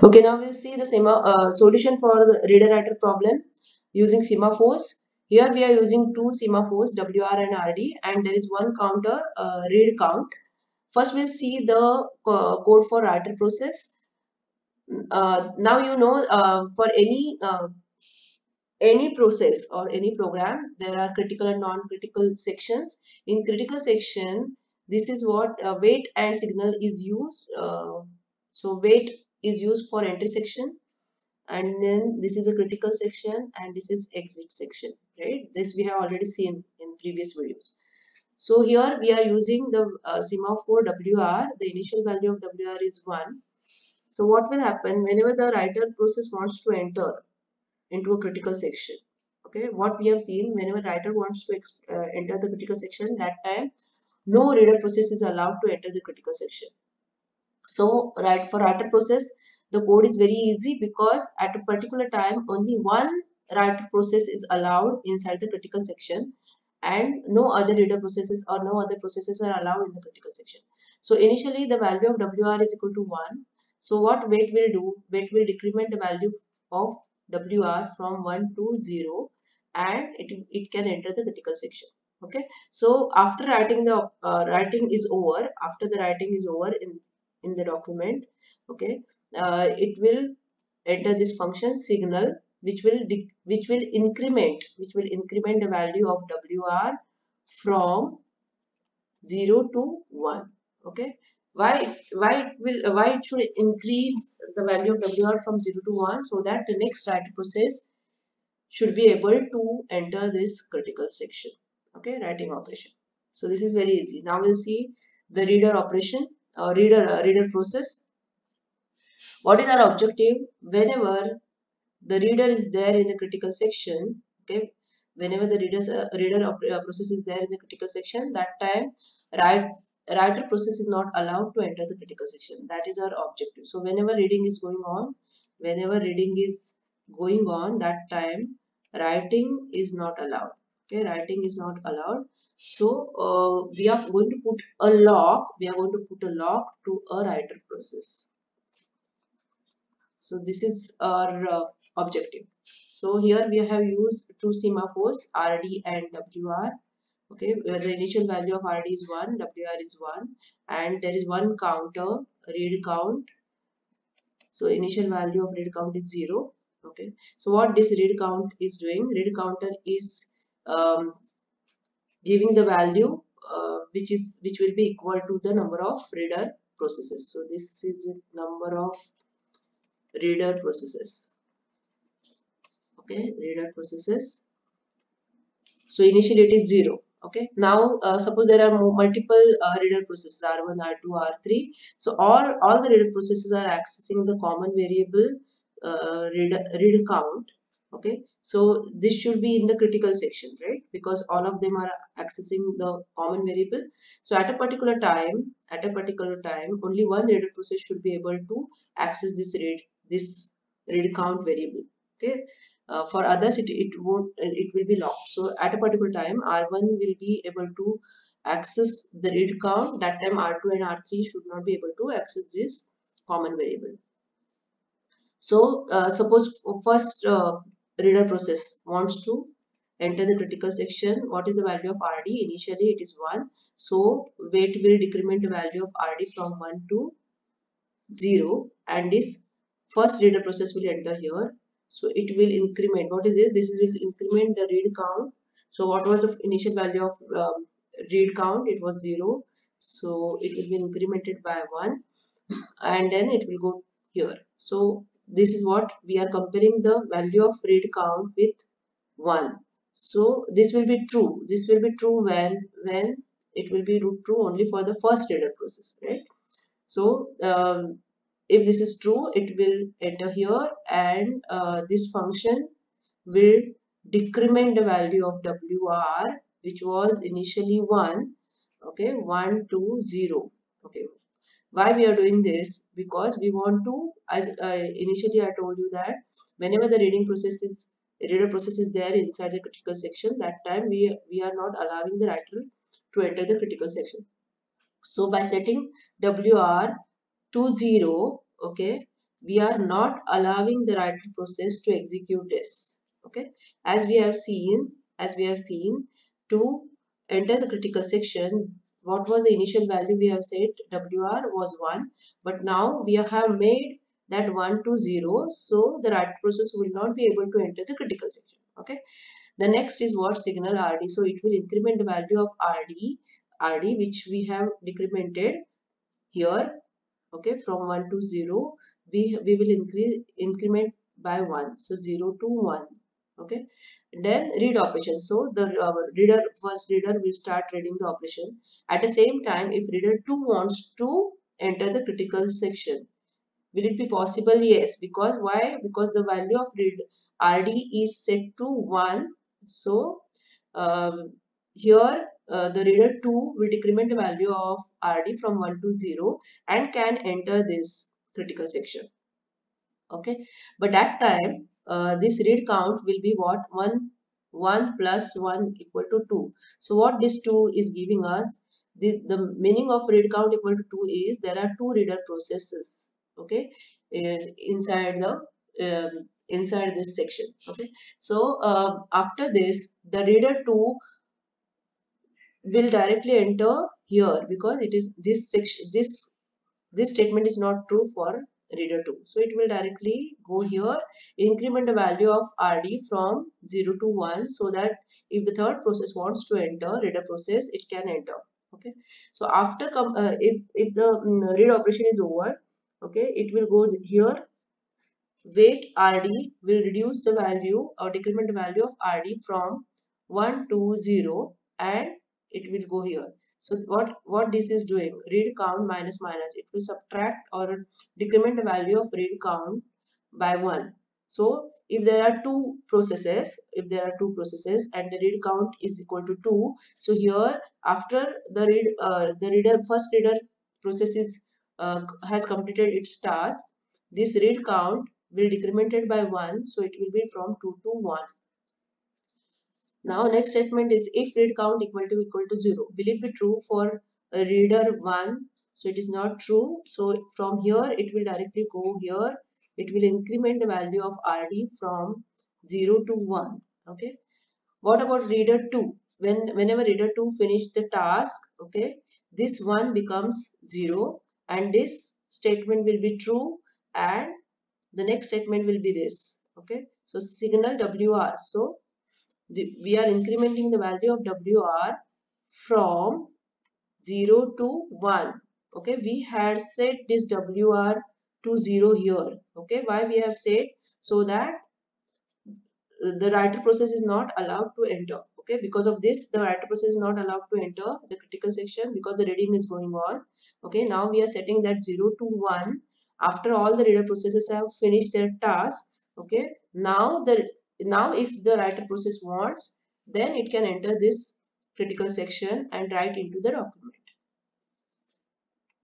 Okay, now we'll see the solution for the reader-writer problem using semaphores. Here we are using two semaphores, WR and RD, and there is one counter, read count. First, we'll see the code for writer process. Now you know for any process or any program, there are critical and non-critical sections. In critical section, this is what wait and signal is used. So wait is used for entry section, and then this is a critical section, and this is exit section, right? This we have already seen in previous videos. So here we are using the semaphore WR. The initial value of WR is 1. So what will happen whenever the writer process wants to enter into a critical section? Okay, what we have seen, whenever writer wants to enter the critical section, that time no reader process is allowed to enter the critical section. So for writer process, the code is very easy because at a particular time only one writer process is allowed inside the critical section, and no other reader processes or no other processes are allowed in the critical section. So initially the value of WR is equal to 1. So what wait will do? Wait will decrement the value of WR from 1 to 0, and it can enter the critical section. Okay, so after writing the writing is over, after the writing is over in the document, okay, it will enter this function signal, which will increment the value of WR from 0 to 1. Okay, why it should increase the value of WR from 0 to 1? So that the next writer process should be able to enter this critical section. Okay, writing operation. So this is very easy. Now we'll see the reader operation or reader process. What is our objective? Whenever the reader is there in the critical section, okay, whenever the reader process is there in the critical section, that time writer process is not allowed to enter the critical section. That is our objective. So whenever reading is going on, that time writing is not allowed. Okay, writing is not allowed. So we are going to put a lock. We are going to put a lock to a writer process. So this is our objective. So here we have used two semaphores, RD and WR. Okay, where the initial value of RD is 1, WR is 1, and there is one counter, read count. So initial value of read count is 0. Okay, so what this read count is doing? Read counter is giving the value which will be equal to the number of reader processes. So this is a number of reader processes. Okay, reader processes. So initially it is 0. Okay, now suppose there are multiple reader processes, R1, R2, R3. So all the reader processes are accessing the common variable read count. Okay, so this should be in the critical section, right? Because all of them are accessing the common variable. So at a particular time, only one reader process should be able to access this read count variable. Okay, for others it will be locked. So at a particular time R1 will be able to access the read count. That time R2 and R3 should not be able to access this common variable. So suppose first reader process wants to enter the critical section. What is the value of RD? Initially it is 1. So wait will decrement the value of RD from 1 to 0, and this first reader process will enter here. So it will increment. What is this? This will increment the read count. So what was the initial value of read count? It was 0. So it will be incremented by 1, and then it will go here. So this is what we are comparing, the value of read count with 1. So this will be true. This will be true when it will be true only for the first reader process, right? So if this is true, it will enter here, and this function will decrement the value of WR, which was initially 1. Okay, 1 to 0. Okay, why we are doing this? Because we want to, as initially I told you that whenever the reader process is there inside the critical section, that time we are not allowing the writer to enter the critical section. So by setting WR to 0, okay, we are not allowing the writer process to execute this. Okay, as we have seen, to enter the critical section, what was the initial value? We have said WR was 1, but now we have made that 1 to 0, so the writer process will not be able to enter the critical section. Okay, the next is what? Signal RD. So it will increment the value of RD which we have decremented here. Okay, from 1 to 0, we will increment by 1, so 0 to 1. Okay, then read operation. So the first reader will start reading the operation. At the same time, if reader 2 wants to enter the critical section, will it be possible? Yes. Because why? Because the value of RD is set to 1. So here the reader 2 will decrement the value of RD from 1 to 0 and can enter this critical section. Okay, but that time this read count will be what? 1 plus 1 equal to 2. So what this 2 is giving us, the meaning of read count equal to 2 is there are two reader processes. Okay, inside this section. Okay, so after this the reader 2 will directly enter here, because it is this section, this statement is not true for reader 2. So it will directly go here, increment the value of RD from 0 to 1, so that if the third process wants to enter reader process, it can enter. Okay, so after if the read operation is over, okay, it will go here. Wait RD will reduce the value or decrement the value of RD from 1 to 0, and it will go here. So what this is doing, read count minus minus, it will subtract or decrement the value of read count by 1. So if there are two processes, and the read count is equal to 2, so here after the first reader process has completed its task, this read count will decremented by 1, so it will be from 2 to 1. Now next statement is if read count equal to 0, will it be true for a reader 1? So it is not true. So from here it will directly go here. It will increment the value of RD from 0 to 1. Okay. What about reader 2? Whenever reader 2 finish the task, okay, this 1 becomes 0 and this statement will be true, and the next statement will be this. Okay, so signal WR. So we are incrementing the value of WR from 0 to 1. Okay, we had set this WR to 0 here. Okay, why we have said? So that the writer process is not allowed to enter. Okay, because of this the writer process is not allowed to enter the critical section because the reading is going on. Okay, now we are setting that 0 to 1 after all the reader processes have finished their task. Okay, now if the writer process wants, then it can enter this critical section and write into the document.